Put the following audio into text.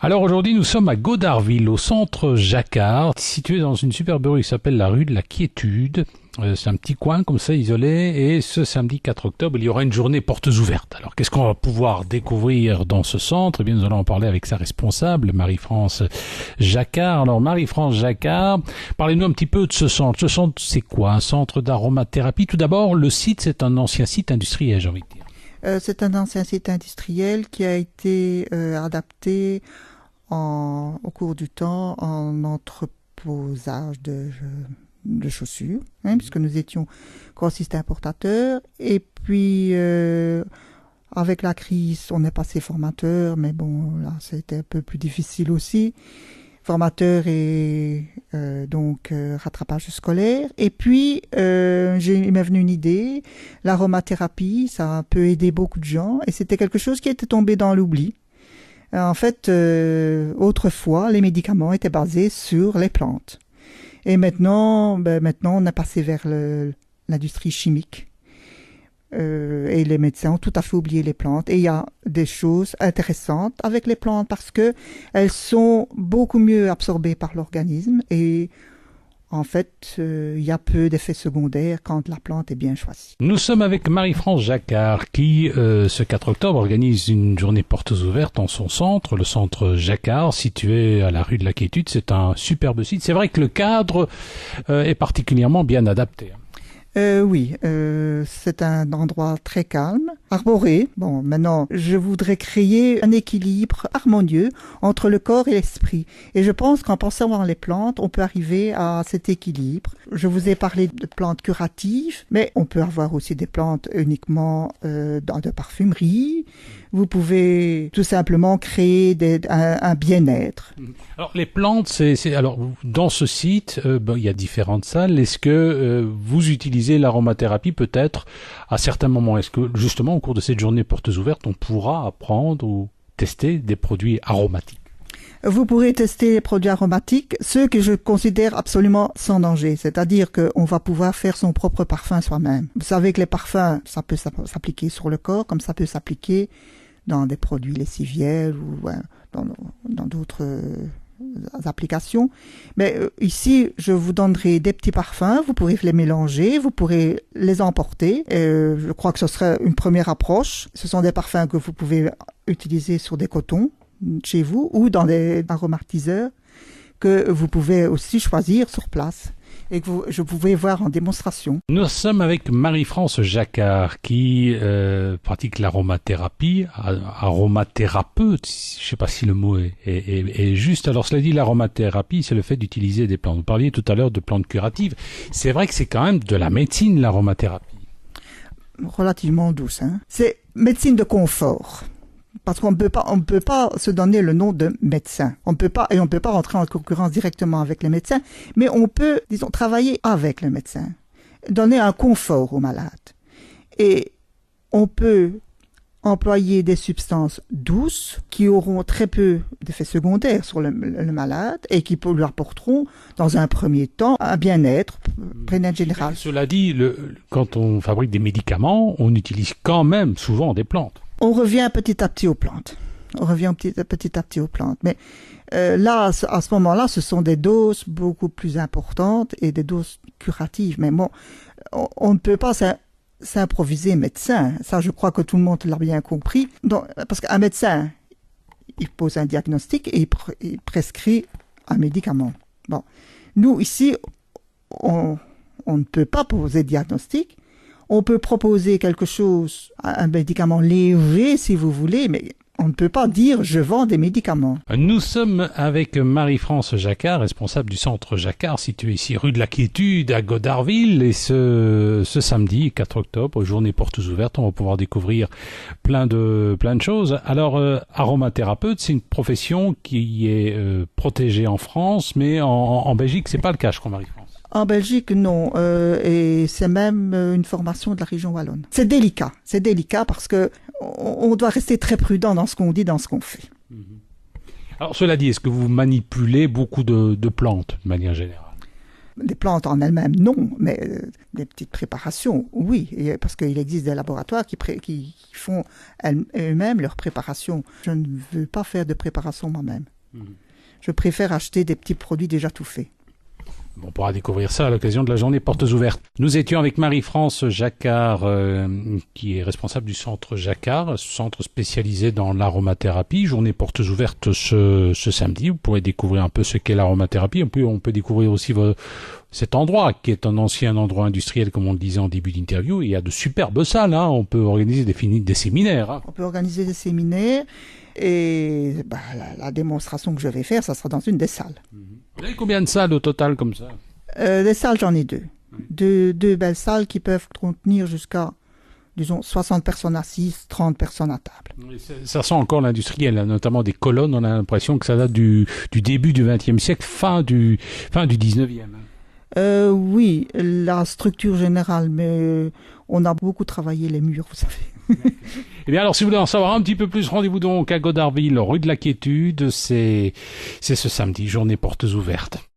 Alors aujourd'hui, nous sommes à Godarville, au centre Jacquard, situé dans une superbe rue qui s'appelle la rue de la Quiétude. C'est un petit coin comme ça, isolé, et ce samedi 4 octobre, il y aura une journée portes ouvertes. Alors qu'est-ce qu'on va pouvoir découvrir dans ce centre? Eh bien, nous allons en parler avec sa responsable, Marie-France Jacquard. Alors Marie-France Jacquard, parlez-nous un petit peu de ce centre. Ce centre, c'est quoi? Un centre d'aromathérapie? Tout d'abord, le site, c'est un ancien site industriel, j'ai envie de dire. C'est un ancien site industriel qui a été adapté au cours du temps en entreposage de chaussures, puisque nous étions grossistes importateurs. Et puis, avec la crise, on est passé formateur, mais bon, là, c'était un peu plus difficile aussi. Formateur et rattrapage scolaire. Et puis, il m'est venu une idée, l'aromathérapie, ça peut aider beaucoup de gens, et c'était quelque chose qui était tombé dans l'oubli. En fait, autrefois, les médicaments étaient basés sur les plantes. Et maintenant, on a passé vers l'industrie chimique. Et les médecins ont tout à fait oublié les plantes. Et il y a des choses intéressantes avec les plantes parce que elles sont beaucoup mieux absorbées par l'organisme. Et en fait, il y a peu d'effets secondaires quand la plante est bien choisie. Nous sommes avec Marie-France Jacquard qui, ce 4 octobre, organise une journée portes ouvertes en son centre, le centre Jacquard, situé à la rue de la Quiétude. C'est un superbe site. C'est vrai que le cadre est particulièrement bien adapté. Oui, c'est un endroit très calme, arboré. Bon, maintenant, je voudrais créer un équilibre harmonieux entre le corps et l'esprit. Et je pense qu'en pensant les plantes, on peut arriver à cet équilibre. Je vous ai parlé de plantes curatives, mais on peut avoir aussi des plantes uniquement de parfumerie. Vous pouvez tout simplement créer un bien-être. Alors les plantes, alors dans ce site, il y a différentes salles. Est-ce que vous utilisez l'aromathérapie peut-être à certains moments? Est-ce que justement au cours de cette journée portes ouvertes, on pourra apprendre ou tester des produits aromatiques? Vous pourrez tester les produits aromatiques, ceux que je considère absolument sans danger. C'est-à-dire qu'on va pouvoir faire son propre parfum soi-même. Vous savez que les parfums, ça peut s'appliquer sur le corps, comme ça peut s'appliquer dans des produits lessiviels ou dans d'autres applications. Mais ici, je vous donnerai des petits parfums, vous pourrez les mélanger, vous pourrez les emporter. Je crois que ce serait une première approche. Ce sont des parfums que vous pouvez utiliser sur des cotons chez vous ou dans des aromatiseurs que vous pouvez aussi choisir sur place et que je pouvais voir en démonstration. Nous sommes avec Marie-France Jacquard qui pratique l'aromathérapie, aromathérapeute, je ne sais pas si le mot est juste. Alors cela dit, l'aromathérapie, c'est le fait d'utiliser des plantes. Vous parliez tout à l'heure de plantes curatives. C'est vrai que c'est quand même de la médecine, l'aromathérapie. Relativement douce, C'est médecine de confort. Parce qu'on ne peut pas se donner le nom de médecin. On ne peut pas rentrer en concurrence directement avec les médecins, mais on peut, travailler avec le médecin, donner un confort aux malades. Et on peut employer des substances douces qui auront très peu d'effets secondaires sur le malade et qui lui apporteront, dans un premier temps, un bien-être, bien-être général. Cela dit, quand on fabrique des médicaments, on utilise quand même souvent des plantes. On revient petit à petit aux plantes. Mais là, à ce moment-là, ce sont des doses beaucoup plus importantes et des doses curatives. Mais bon, on ne peut pas s'improviser médecin. Ça, je crois que tout le monde l'a bien compris. Donc, parce qu'un médecin, il pose un diagnostic et il prescrit un médicament. Bon, nous, ici, on ne peut pas poser de diagnostic. On peut proposer quelque chose, un médicament léger si vous voulez, mais on ne peut pas dire « je vends des médicaments ». Nous sommes avec Marie-France Jacquard, responsable du centre Jacquard, situé ici rue de la Quiétude à Godarville. Et ce samedi 4 octobre, journée portes ouvertes, on va pouvoir découvrir plein de choses. Alors, aromathérapeute, c'est une profession qui est protégée en France, mais en Belgique, c'est pas le cas, je crois, Marie-France. En Belgique, non. Et c'est même une formation de la région wallonne. C'est délicat parce que on doit rester très prudent dans ce qu'on dit, dans ce qu'on fait. Alors, cela dit, est-ce que vous manipulez beaucoup de plantes, de manière générale? Des plantes en elles-mêmes, non, mais des petites préparations, oui, parce qu'il existe des laboratoires qui font eux-mêmes leur préparation. Je ne veux pas faire de préparation moi-même. Je préfère acheter des petits produits déjà tout faits. On pourra découvrir ça à l'occasion de la journée Portes Ouvertes. Nous étions avec Marie-France Jacquard, qui est responsable du centre Jacquard, centre spécialisé dans l'aromathérapie. Journée Portes Ouvertes ce samedi. Vous pourrez découvrir un peu ce qu'est l'aromathérapie. On peut découvrir aussi cet endroit, qui est un ancien endroit industriel, comme on le disait en début d'interview. Il y a de superbes salles. On peut organiser des séminaires. On peut organiser des séminaires. Et la démonstration que je vais faire, ça sera dans une des salles. Vous avez combien de salles au total comme ça? Des salles, j'en ai deux. Deux belles salles qui peuvent contenir jusqu'à, disons, 60 personnes assises, 30 personnes à table. Ça sent encore l'industriel, notamment des colonnes. On a l'impression que ça date du début du XXe siècle, fin du XIXe. Oui, la structure générale, mais on a beaucoup travaillé les murs, vous savez. Eh bien alors, si vous voulez en savoir un petit peu plus, rendez-vous donc à Godarville, rue de la Quiétude. C'est ce samedi, journée Portes Ouvertes.